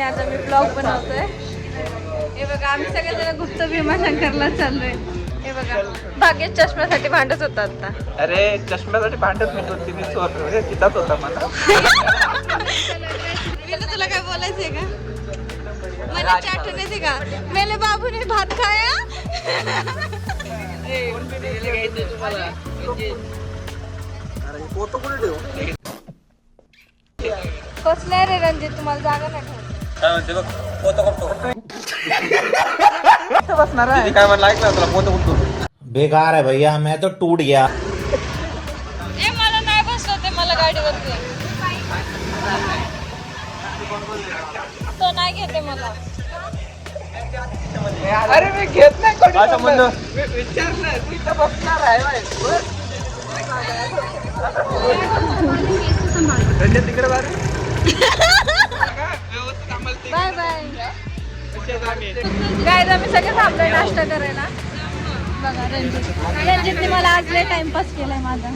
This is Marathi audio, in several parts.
आज आम्ही ब्लॉग बनवतोय. हे बघा आम्ही सगळेजण गुप्त भीमाशंकरला चाललोय. हे बघा भाग्य चष्म्यासाठी भांडत होता आता. अरे चष्म्यासाठी भांडत नव्हतो, तिने चोर तिथाच होता मला. तुला काय बोलायचंय का? मला आठवण येते का? मेले बाबूने भात खाया. कसलं रे रणजित, तुम्हाला जागा नाही बसणार आहे काय म्हणलं, ऐकलं तुला पोतं कुठतो बेकार है भैया, मैं तो टूट गया. ए मला नाही बसलं ते, मला गाडीवरती तो नाही घेते मला. अरे मी घेत नाही कोणी विचारलं तिथं बसणार आहे तिकडे बाय बाय. काय आम्ही सगळे थांबलोय नाश्ता करायला. बघा रणजितने मला आज लय टाइमपास केलाय माझा.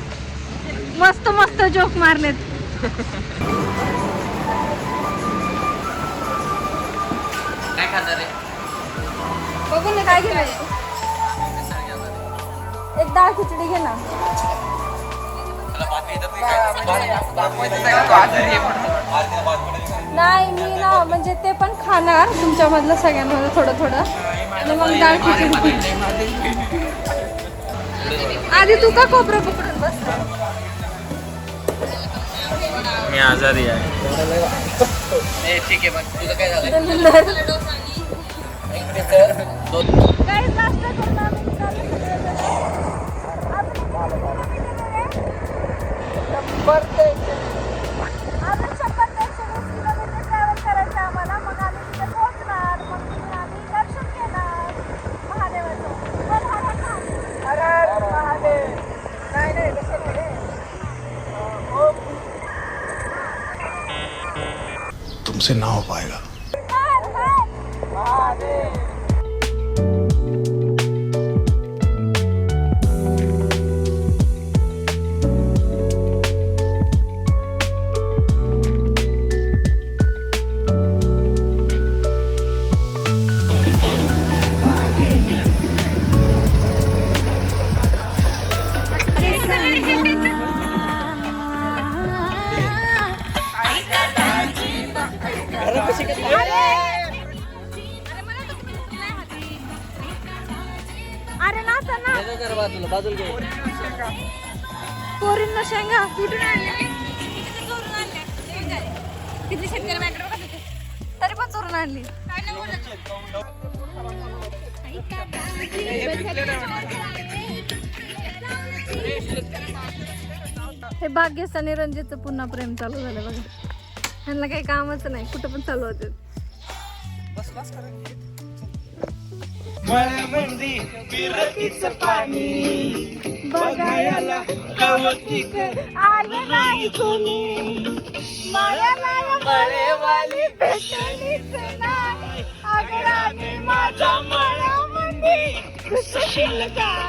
मस्त मस्त जोक मारलेत. काय खाणार आहे? बघून ना काय घेणार. एक डाळ खिचडी घे ना. नाही मी ना म्हणजे ते पण खाणार तुमच्यामधलं सगळ्यांमध्ये थोडं थोडं, आणि मग डाळ खिचडी. आधी तू का कोपरा पकडून बसतो? मी आजारी आहे. ठीक आहे, मग तुझं काय झालं? काय नाश्ता करून आम्ही तुमसे ना हो पाएगा. अरे ना पोरींना शेंगा कुठून आणले? किती शेतकरी मॅटर बघा तिथे, तरी पण चोरून आणली. हे भाग्यस आणि रणजितचं पुन्हा प्रेम चालू झालं बघा. त्यांना काही कामच नाही, कुठं पण चालू होते. बघायला आलं नाही कोणी, मायाला मळेवाली भेटलीच नाही. अगं राणी माझ्या मळामध्ये घुसशील काय?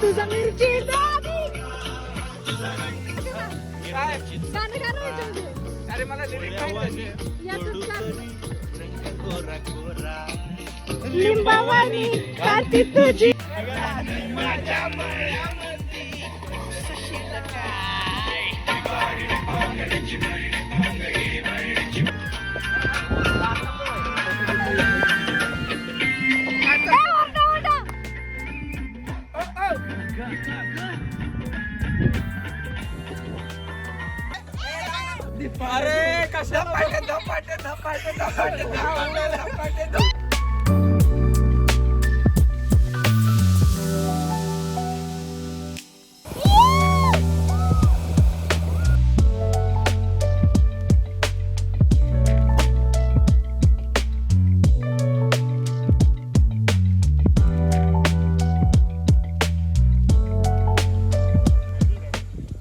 तुझा मिरची दादी. गाणं गाणं व्हायचं. अरे मला लिंबावानी काठी तुझी. अरे कशा धपाटे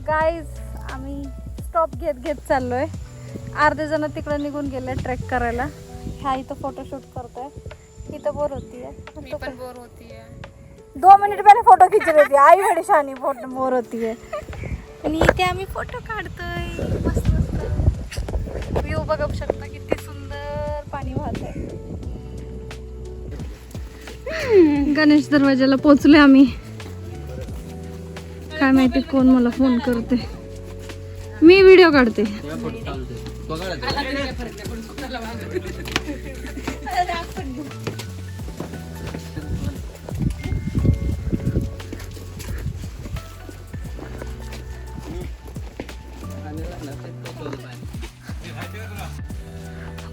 गाईज आम्ही स्टॉप घेत चाललोय. अर्धे जण तिकडे निघून गेले ट्रेक करायला. ह्या इथं फोटोशूट करतोय. इथं बोर होतीये. मी पण बोर होतीये. 2 मिनिट पहिले फोटो खिचत होती आई बडी शानी फोटो बोर होतीये. आणि इथे आम्ही फोटो काढतोय मस्त मस्त व्ह्यू बघू शकता किती सुंदर पाणी वाहतंय. गणेश दरवाजाला पोहोचले आम्ही. काय माहिती कोण मला फोन करते. मी व्हिडिओ काढते.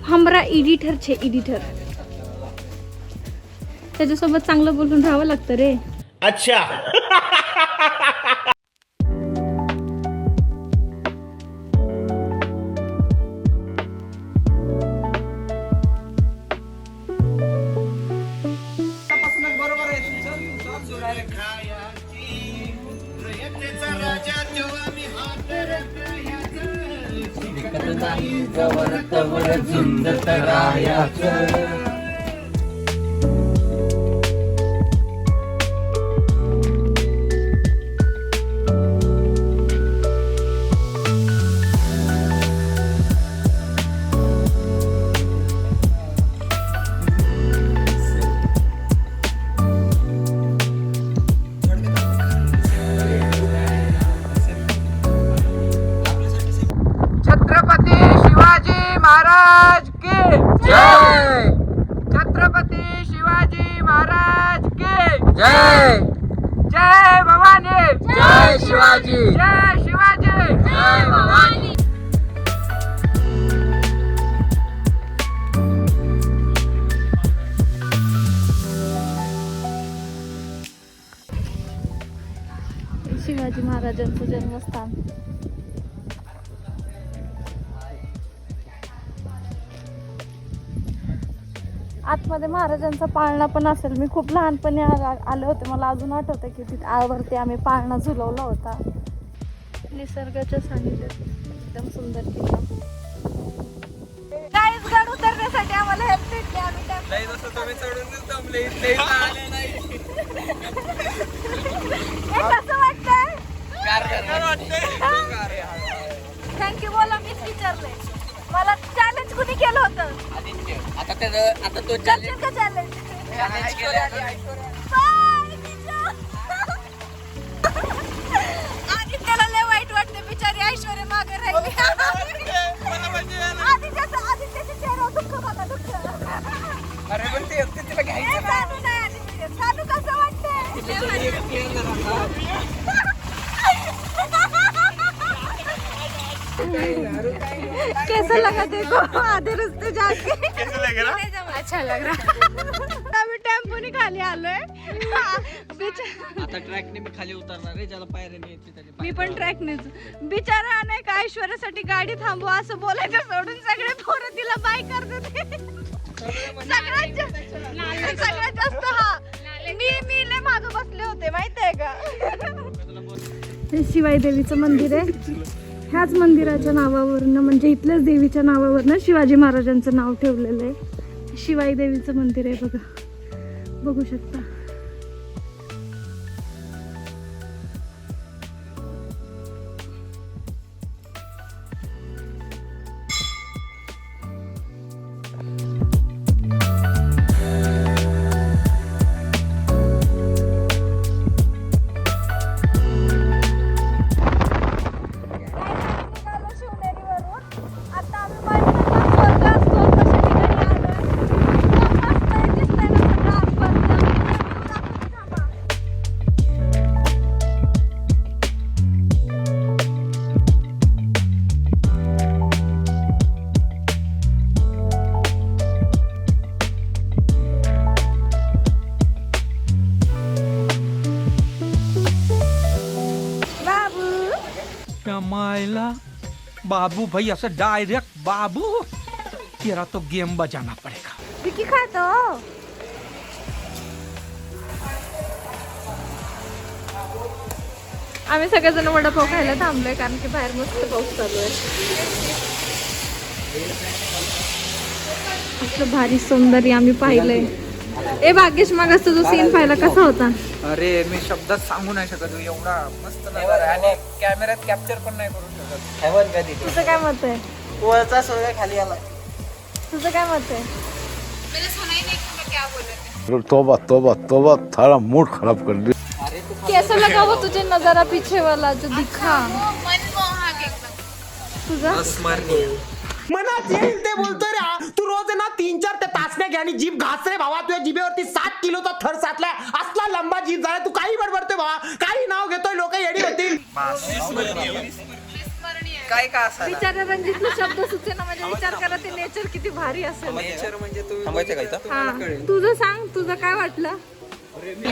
हमरा एडिटर छे एडिटर. त्याच्यासोबत चांगलं बोलून राहावं लागतं रे. अच्छा. छत्रपती शिवाजी महाराज की जय. छत्रपती शिवाजी महाराज की जय. जय भवानी. जय शिवाजी. जय शिवाजी. जय भवानी. शिवाजी महाराजांचं जन्मस्थान. आतमध्ये महाराजांचा पाळणा पण असेल. मी खूप लहानपणी आले होते. मला अजून आठवतं की तिथे आवर्ती आम्ही पाळणा झुलवला होता. निसर्गाच्या सानिध्यात एकदम सुंदर किल्ला. काहीच गड उतरण्यासाठी आम्हाला हेल्प भेटली. आम्ही कसं वाटतंय? थँक्यू बोला. मीच विचारलंय. मला चॅलेंज कुणी केलं होतं? आता तो चॅलेंज का चॅलेंज? आदित्यला लय वाईट वाटते. बिचारी ऐश्वर्या मागे राहिली. आदित्यच्या चेहऱ्यावर दुःख बघा दुःख. अरे पण ते तिला घ्यायचं चालू नाही आदित्य. चालू कसं वाटतंय? कैसा लगा देखो आधे रस्ते जाके. कैसा लग रहा? अच्छा लग रहा. आम्ही टेम्पोनी खाली आलोय. आता ट्रॅकने मी खाली उतरणार आहे. ज्याला पायऱ्याने येते त्याने मी पण ट्रॅकनेच. बिचारा नाही का ऐश्वर्यासाठी गाडी थांबवा असं बोलायचं सोडून सगळे पोरं तिला बाय करतात. सगळ्यात जास्त हा मी लय मागं बसले होते माहितीये का. हे शिवाई देवीचं मंदिर आहे. ह्याच मंदिराच्या नावावरनं म्हणजे इथल्याच देवीच्या नावावरनं शिवाजी महाराजांचं नाव ठेवलेलं आहे. शिवाई देवीचं मंदिर आहे बघा. बघू शकता. मायला बाबू भाई ऐसा डायरेक्ट बाबू. तेरा तो गेम बजाना पड़ेगा. विकी खातो. आम्ही सगळेजण वडापाव खायला थांबलोय कारण की बाहेर मस्त पाऊस चालू आहे. असं भारी सौंदर्य आम्ही पाहिलंय. ए भाग्येश, मग असं जो सीन पाहिला कसा होता? अरे मी शब्दात सांगू नाही शकत, एवढा मस्त नजारा आहे आणि कॅमेऱ्यात कॅप्चर पण नाही करू शकत. हेवन कधी तुझं काय मत आहे? वरचा सोय खाली आला. तुझं काय मत आहे? तोबा तोबा तोबा थारा मूड खराब कर दी. कैसा लगा वो तुझे नजारा पीछे वाला जो दिखा? तुझा मनात येईल ते बोलतोय रे. तू रोज ना 3-4 ते तासने घ्या आणि जीभ घास रे भावा. तुझ्या जिभेवरती 7 किलोचा थर साचलाय. असला लंबा जीभ झाला. तू काही बडबडतोय भावा. काही नाव घेतोय, लोक येडी होतील. काय का असा विचारा रणजितला शब्द सुचेना. म्हणजे विचार करा ते नेचर किती भारी असेल. नेचर म्हणजे तुम्ही हा, तुझं सांग, तुझं काय वाटलं?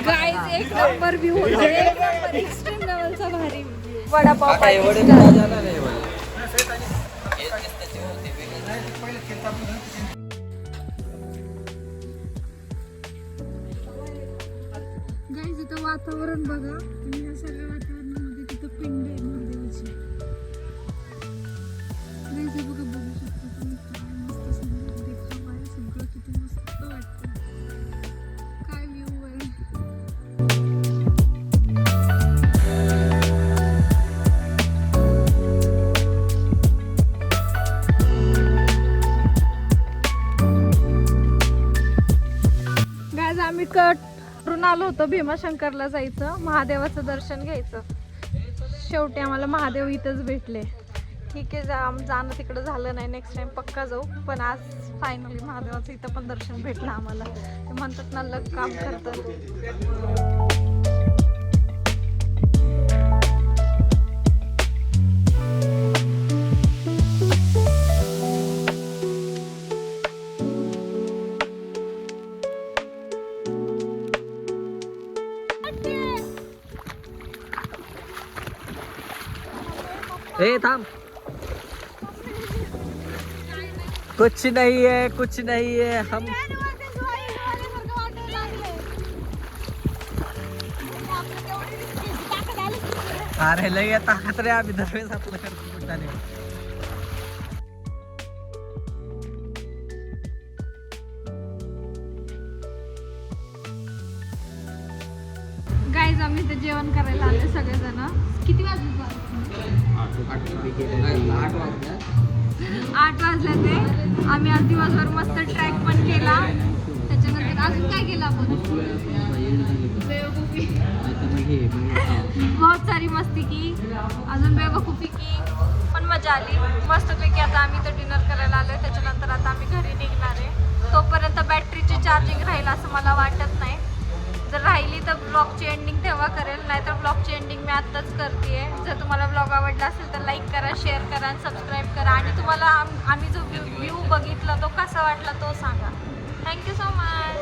गाईज एक नंबर व्ह्यू होता. एक नंबर एक्स्ट्रीम लेवलचा भारी वडापाव पाहिजे. गाईज इथं वातावरण बघा आणि या सगळ्या वातावरणामध्ये तिथं पिंड आहे महादेवाची. गाईज हे बघा, बघू शकता तुम्ही काय मस्त सुंदर देखावा आहे. सगळं किती मस्त वाटतं. काय व्ह्यू आहे. गाईज आम्ही करून आलो होतो भीमाशंकरला जायचं, महादेवाचं दर्शन घ्यायचं. शेवटी आम्हाला महादेव इथंच भेटले. ठीक आहे, जाणं तिकडं झालं नाही. नेक्स्ट टाइम पक्का जाऊ. पण आज फायनली महादेवाचं इथं पण दर्शन भेटलं आम्हाला. ते म्हणतात ना, लक काम करतं. ए थांब. कुछ नहीं है, कुछ नहीं है. हम अरे लय आता हात रे. आम्ही दरवेळेस आपलं करतो कुठं. गाईज आम्ही इथे जेवण करायला आले सगळेजण. किती वाजले? 8 वाजले ते. आम्ही आज दिवसभर मस्त ट्रॅक पण केला. त्याच्यानंतर अजून काय केलं आपण? बेवकूफी. बहुत सारी मस्ती की, अजून बेवकूफी की, पण मजा आली मस्तपैकी. आता आम्ही तर डिनर करायला आलोय. त्याच्यानंतर आता आम्ही घरी निघणार आहे. तोपर्यंत बॅटरीची चार्जिंग राहील असं मला वाटत नाही. जर राहिली तर ब्लॉगची एंडिंग तेव्हा करेल, नाहीतर ब्लॉगची एंडिंग मी आत्ताच करते आहे. जर तुम्हाला ब्लॉग आवडला असेल तर लाईक करा, शेअर करा आणि सबस्क्राईब करा. आणि तुम्हाला आम्ही जो व्ह्यू बघितला तो कसा वाटला तो सांगा. Thank you so much.